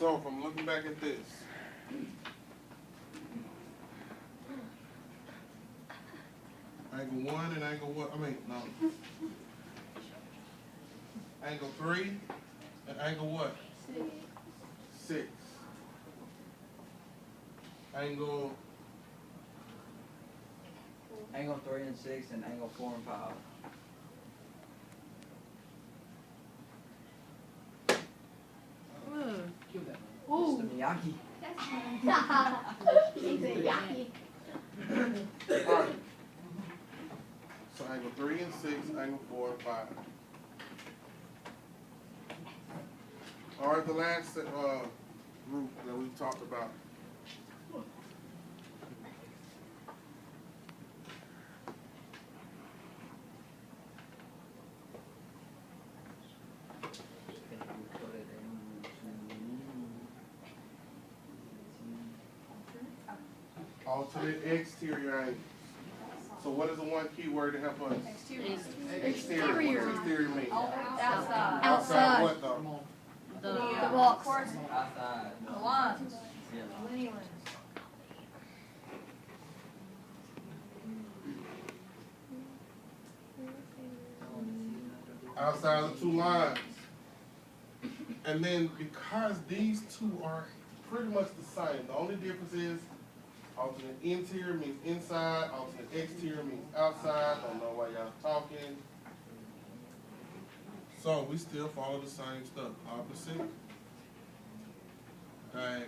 So if I'm looking back at this, angle 1 and angle what? I mean, no. Angle 3 and angle what? 6. Angle 3 and 6 and angle 4 and 5. Ooh. Mr. Miyagi. Miyagi. Alright. So angle 3 and 6, angle 4 and 5. Alright, the last group that we talked about. Alternate exterior angles. So what is the one key word to help us? Exterior. Exterior. What does exterior mean? Outside. Outside what though? The box. Outside. The lines. Yeah. Outside the two lines. And then because these two are pretty much the same, the only difference is alternate interior means inside, alternate exterior means outside. Don't know why y'all talking. So we still follow the same stuff. Opposite, diagonal.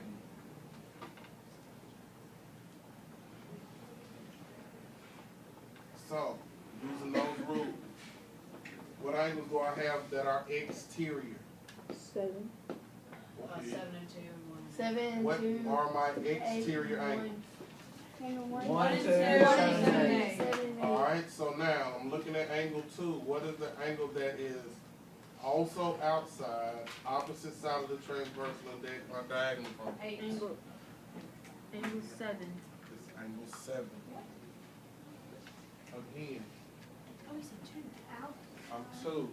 So, using those rules, what angles do I have that are exterior? 7. 7 and 2 and 1. 7 and What 2. are my exterior angles? 1 and 2, 7 7 and and 8. Alright, so now I'm looking at angle 2. What is the angle that is also outside, opposite side of the transversal and diagonal from? 8. Angle 7. It's angle 7. Again, Oh, he said 2. Out. I'm 2.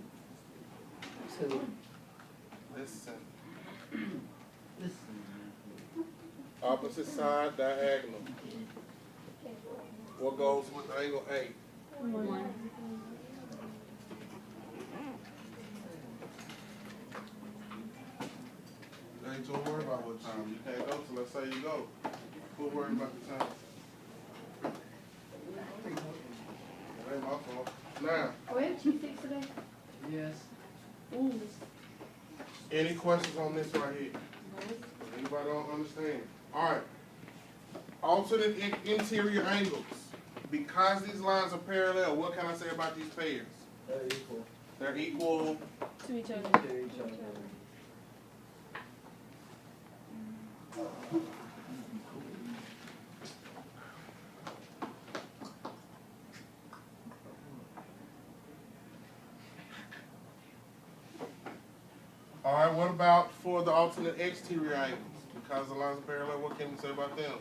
2. Listen. Listen. Opposite side, diagonal. What goes with angle 8? 1. Ain't don't worry about what time. You can't go till let's say you go. We'll worry about the time. It ain't my fault. Now, Oh, we have 2 6 today? Yes. Ooh. any questions on this right here? Anybody don't understand? Alright. Alternate interior angles. Because these lines are parallel, what can I say about these pairs? They're equal They're equal. To each other. to each other. Alright, what about for the alternate exterior angles? Because the lines are parallel, what can we say about them?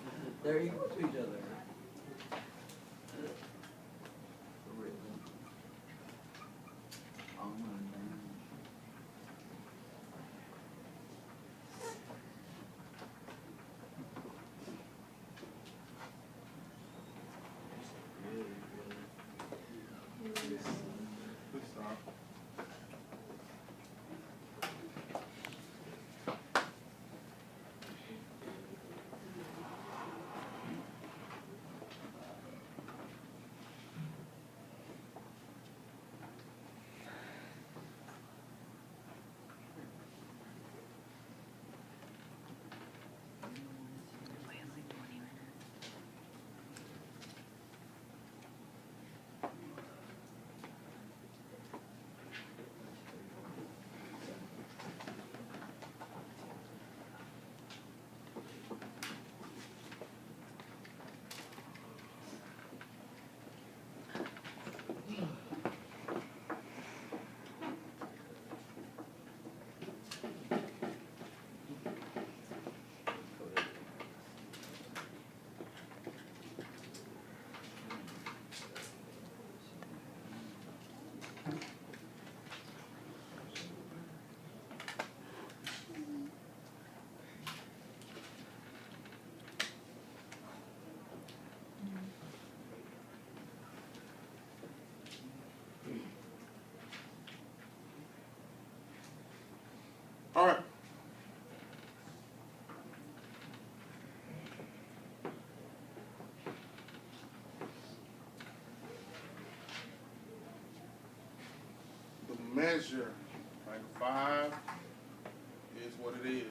They're equal to each other. Good stop. measure, angle 5 is what it is.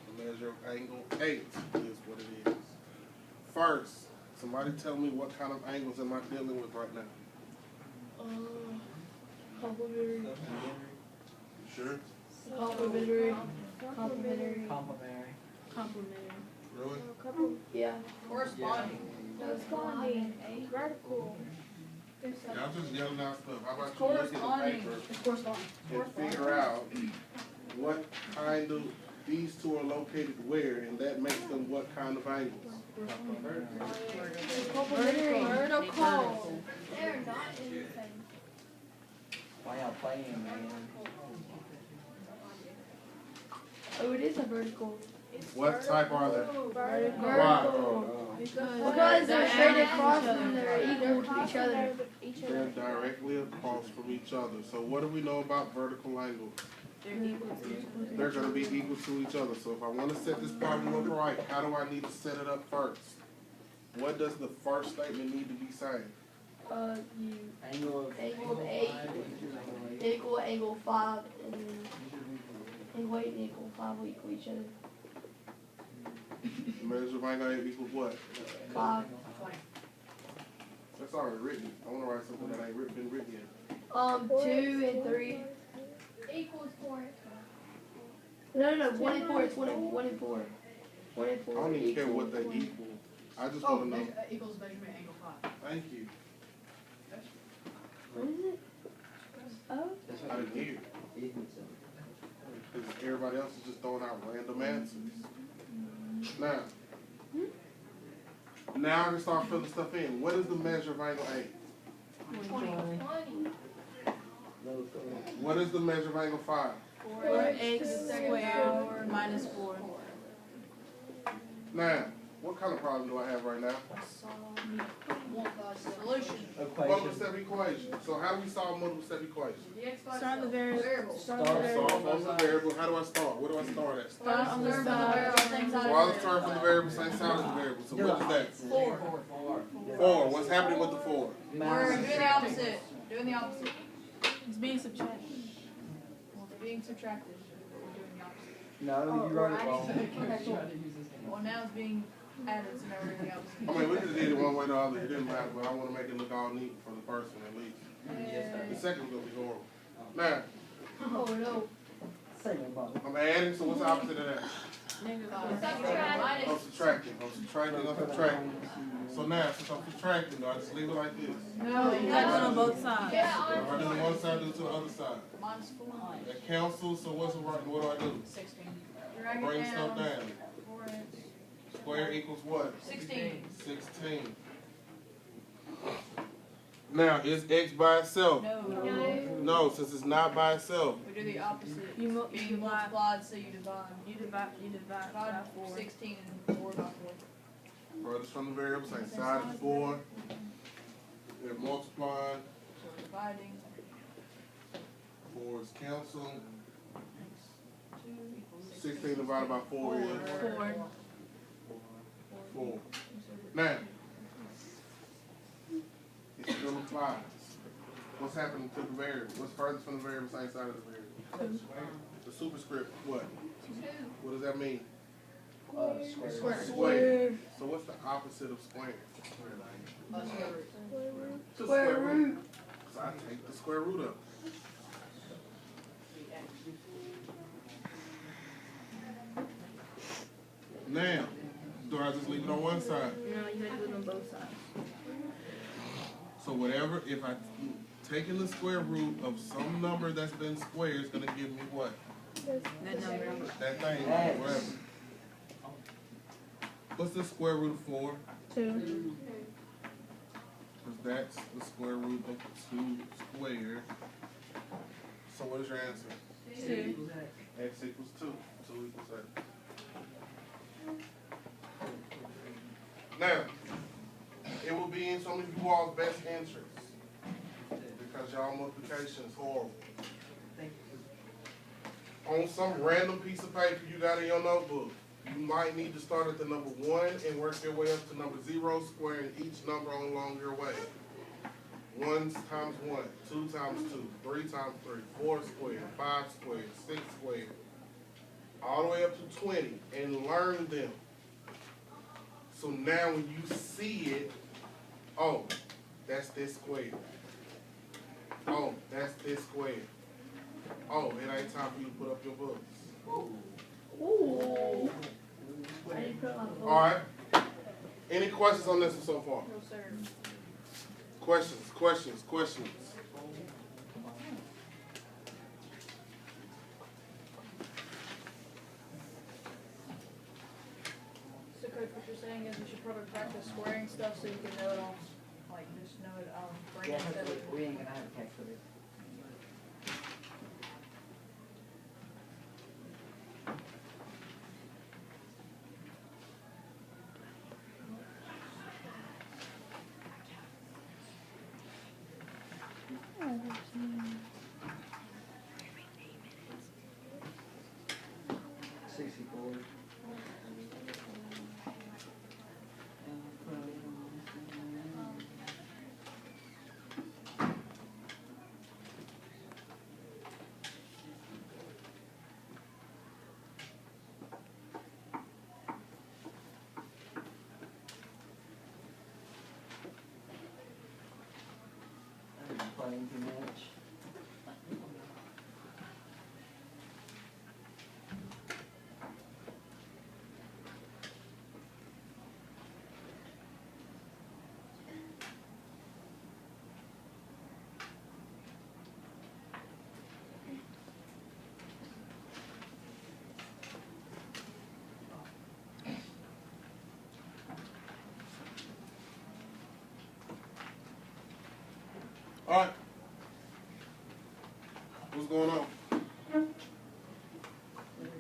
The measure of angle 8 is what it is. First, somebody tell me what kind of angles am I dealing with right now? Complementary. You sure? Complementary. Complementary. Complimentary. Complementary. Really? Yeah. Corresponding. Corresponding. Vertical. Y'all just yelling out stuff. How about you look at the Corresponding. paper It's corresponding. and figure out what kind of, these two are located where, and that makes them what kind of angles? Complementary. Vertical. They're not in the same. Why y'all playing, man? Oh, it is a vertical. What type are they? Vertical. Why? Because they're straight across and they're equal to each other. They're directly across from each other. So what do we know about vertical angles? They're going to be equal to each other. So if I want to set this problem up right, how do I need to set it up first? What does the first statement need to be saying? You Angle of Angle of 8. equal angle 5 and angle 8 and angle 5 will equal each other. The measure of angle 8 equals what? 5. That's already written. I want to write something that ain't been written yet. 2 and 3. Equals 4. No, 1 and 4. It's 1 and 4. 1 and 4. I don't even care what they equal. I just want to know. Equals measurement angle 5. Thank you. What is it? Oh. I didn't hear. Because everybody else is just throwing out random answers. Now I can start filling stuff in. What is the measure of angle 8? 20. What is the measure of angle 5? 4x squared minus 4. Now, what kind of problem do I have right now? Solution. Multiple Equation. step equation. So how do we solve multiple step equation? Start the variable. Solve multiple variable. How do I start? Where do I start at? Start on the side. So I was starting from the variable, same side as the variable. So what is that? 4. 4. What's happening with the 4? We're doing the opposite. Doing the opposite. It's being subtracted. We're being subtracted. We're doing the opposite. No, you wrote it wrong. Well, now it's being added, so now we're doing the opposite. I mean, we just did it one way or the other. It didn't matter, but I want to make it look all neat for the first one at least. The second one's going to be horrible. Now, Oh no. I'm adding, so what's the opposite of that? Minus. I'm subtracting. I'm subtracting. So now, since I'm subtracting, do I just leave it like this? No, you got it on both sides. If I do it to one side, do it to the other side. Minus 4. That cancels, so what do I do? 16. Bring stuff down. 4x. Square equals what? 16. 16. Now, is x by itself? No. No, since it's not by itself. We do the opposite. You Being divide. multiplied, so you divide. You divide by Divide 4. 16 and 4 by 4. Furthest from the variable, same side is 4. They're multiplying. So we're dividing. 4 is canceled. 2 equals 16 divided by 4 is 4. 4. Now, it still applies. What's happening to the variable? What's furthest from the variable, same side of the variable? The superscript, what? What does that mean? Square. Square. So what's the opposite of square? Square root. So I take the square root of it. Now, do I just leave it on one side? No, you gotta do it on both sides. So whatever, if I taking the square root of some number that's been squared, it's gonna give me what? That number. That thing, X. whatever. What's the square root of 4? 2. Because that's the square root of 2 squared. So what is your answer? 2. X equals 2. 2 equals X. Now, it will be in some of you all's best interests because y'all multiplication is horrible. On some random piece of paper you got in your notebook, you might need to start at the number 1 and work your way up to number 0, squaring each number along your way. 1 times 1, 2 times 2, 3 times 3, 4 squared, 5 squared, 6 squared, all the way up to 20, and learn them. So now when you see it, oh, that's this square. Oh, that's this square. Oh, it ain't time for you to put up your books. Ooh. I didn't put my book. All right. Any questions on this one so far? No, sir. Questions. So coach, what you're saying is we should probably practice squaring stuff so you can know it all, like just know it brain Yeah, instead of. we ain't gonna have a text for this. Playing too much. All right. What's going on?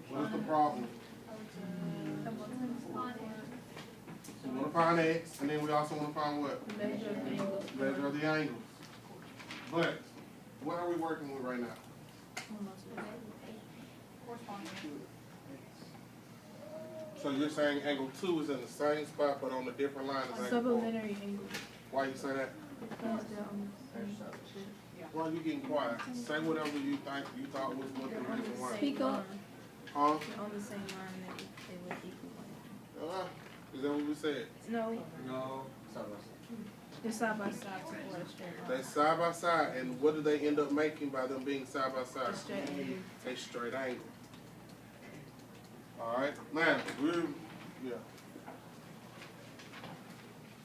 What's the problem? So we want to find x, and then we also want to find what? Measure of angles. Measure of the angles. But what are we working with right now? Corresponding. So you're saying angle 2 is in the same spot but on a different line as angle 4. Supplementary angles. Why you say that? Why are you getting quiet? Say whatever you think you thought was what the reason why. Speak up. Huh? They're on the same line that they would equal. Is that what we said? No, No. So they're side by side to form a straight line. They side by side, and what do they end up making by them being side by side? A straight angle. A straight angle. Alright, now, yeah.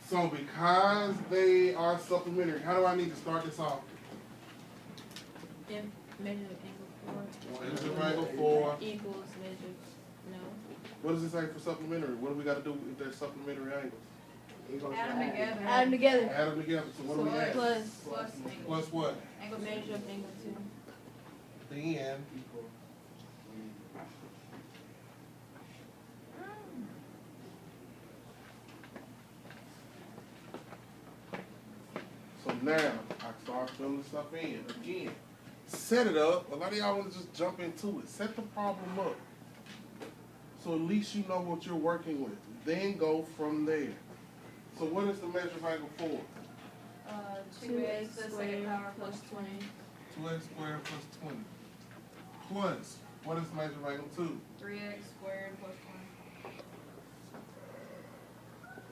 So because they are supplementary, how do I need to start this off? And measure of angle Measure of angle 4. equals measure, no. What does it say for supplementary? What do we got to do if they're supplementary angles? Add them together. Add them together. Add them together. So what do we add? Plus Plus angle. Plus what? Angle measure of angle 2. Then so now I start filling stuff in again. Set it up. A lot of y'all want to just jump into it. Set the problem up. So at least you know what you're working with. Then go from there. So what is the measure of angle 4? 2x to the second power plus 20. 2x squared plus 20. Plus, what is the measure of angle 2? 3x squared plus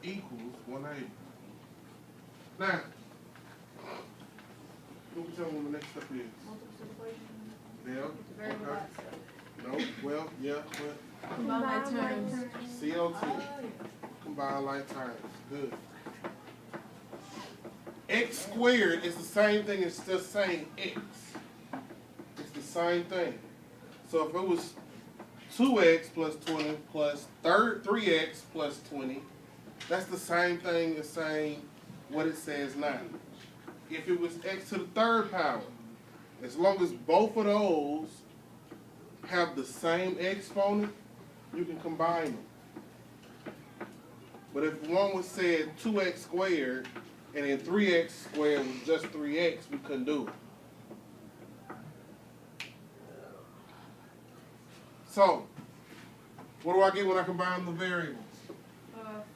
20. Equals 180. Now, you can tell me what the next step is. Multiple equation. Yeah, Very okay. relaxed stuff. No, well, yeah, but Combine like terms. CO2. Oh, yeah. Combine like terms. Good. X squared is the same thing as just saying x. It's the same thing. So if it was 2x plus 20 plus 3x plus 20, that's the same thing as saying what it says now. If it was x to the third power, as long as both of those have the same exponent, you can combine them. But if one was said 2x squared and then 3x squared was just 3x, we couldn't do it. So, what do I get when I combine the variables?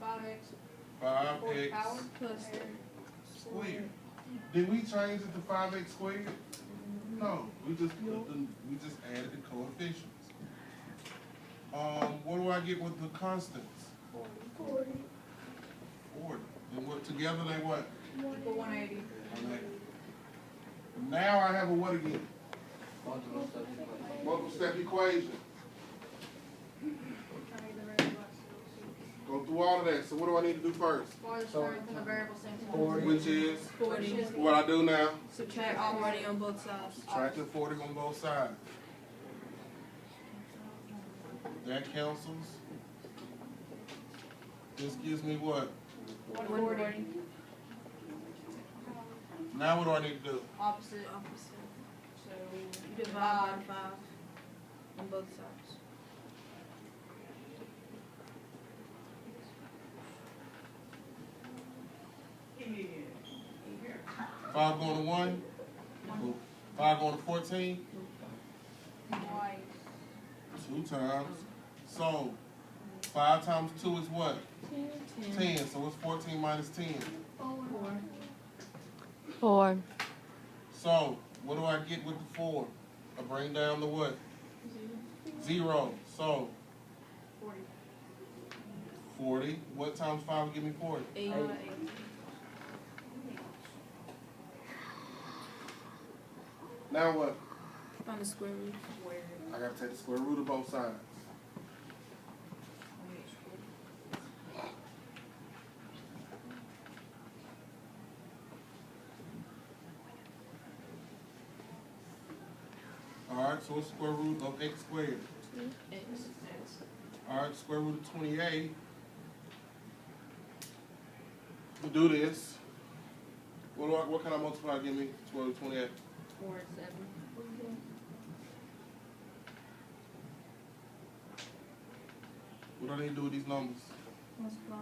5x. 5x Power. Plus squared Did we change it to 5x squared? No, we just added the coefficients. What do I get with the constants? 40. 40. And what together they what? Equal 180. Okay. Now I have a what again? Multiple step equation. Go through all of that. So what do I need to do first? Find the square root of the variable same 40. Which is 40. what I do now. Subtract 40 on both sides. Subtracting 40 on both sides. That cancels. This gives me what? 140. Now what do I need to do? Opposite. So you Divide by 5 on both sides. Five going to 1. 5 going to 14. Twice. 2 times. So 5 times 2 is what? 10. So what's 14 minus 10? 4. So what do I get with the 4? I bring down the what? 0. So 40. 40. What times 5 will give me 40? 8. Now what? Find the square root. I gotta take the square root of both sides. Alright, so what's square root of x squared? X. Alright, square root of 28. We'll do this. What can I multiply to give me? Square root of 28. 4 and 7. What do I need to do with these numbers? Multiply.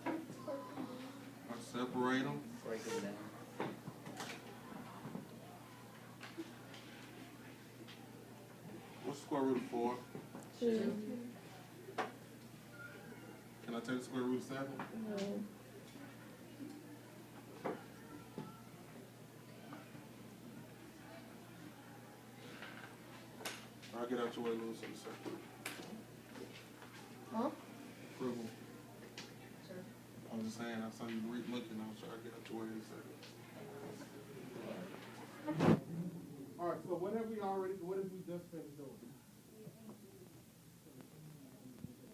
I separate them. Break it down. What's the square root of 4? 2. Can I take the square root of 7? No. I'll get out your way, Lewis, in a second. Huh? Approval. Sir. I was just saying, I saw you looking, I was trying to get out your way in a second. Alright, so what have we just finished doing?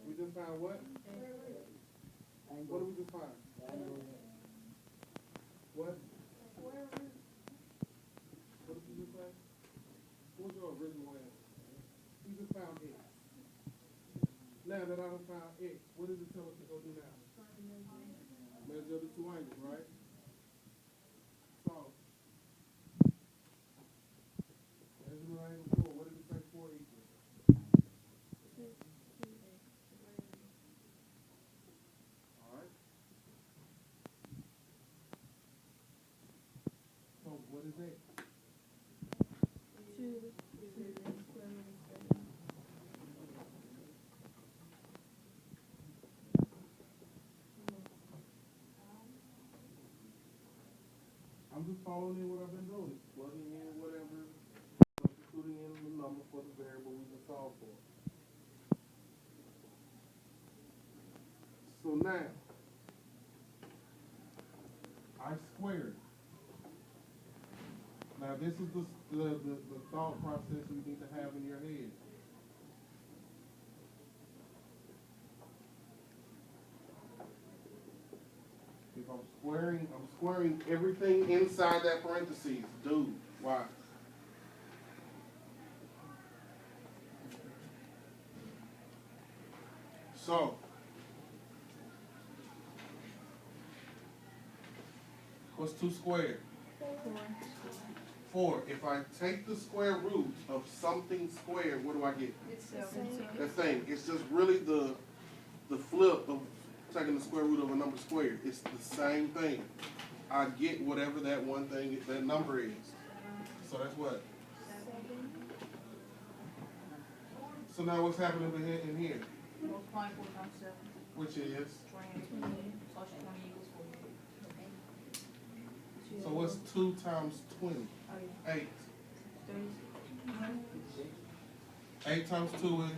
We just found what? What did we just find? What? What did you just say? What was your original answer? You just found X. Now that I done found X, what does it tell us to go do now? Measure the two angles, right? So, measure the angle 4. What did it say 4 equals? Alright. So, what is X? 2. I'm just following in what I've been doing. Plugging in whatever, putting in the number for the variable we just solved for. So now, I squared. Now this is the thought process you need to have in your head. If I'm squaring everything inside that parentheses. Dude, why? So, what's 2 squared? 4. If I take the square root of something squared, what do I get? It's That thing. It's just really the flip of taking the square root of a number squared. It's the same thing. I get whatever that one thing, that number is. So that's what? So now what's happening in here? multiplying 4 times 7. Which is? 28. So 20 equals 48. So what's 2 times 20? 8. 8 times 2 is?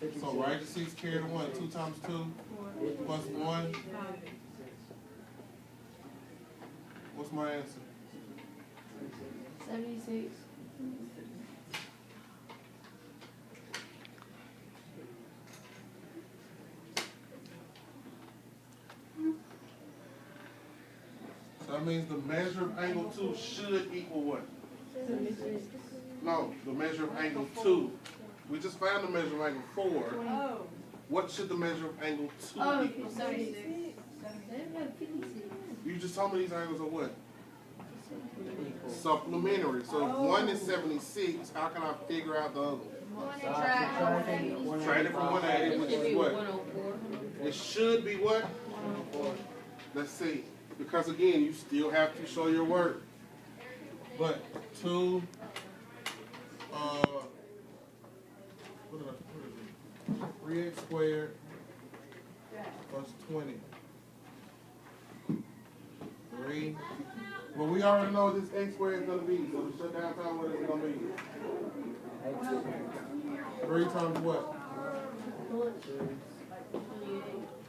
16. So write the 6, carry the 1. 2 times 2 plus 1. What's my answer? 76. So that means the measure of angle 2 should equal what? 76. No, the measure of angle 2. We just found the measure of angle 4. Oh. What should the measure of angle 2 Oh, equal? 76. They have 56. You just told me these angles are what? Supplementary. So if one is 76, how can I figure out the other one? Subtract it from 180, which is what? 104. It should be what? 104. Let's see. Because again, you still have to show your work. But 2, what is it? 3x squared plus 20. 3. Well, we already know what this x squared is going to be. So the shutdown time, what is it going to be? 3 times what?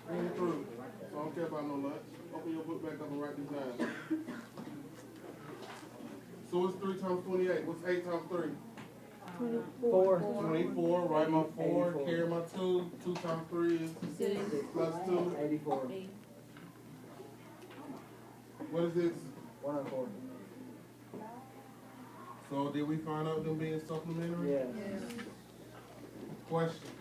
23. So I don't care about no lunch. Open your book back up and write these down. So what's 3 times 28? What's 8 times 3? 4. 24. Write my 4. 84. Carry my 2. 2 times 3 is 6. plus 2. 84. 8. What is this? 104. So did we find out them being supplementary? Yes. Questions?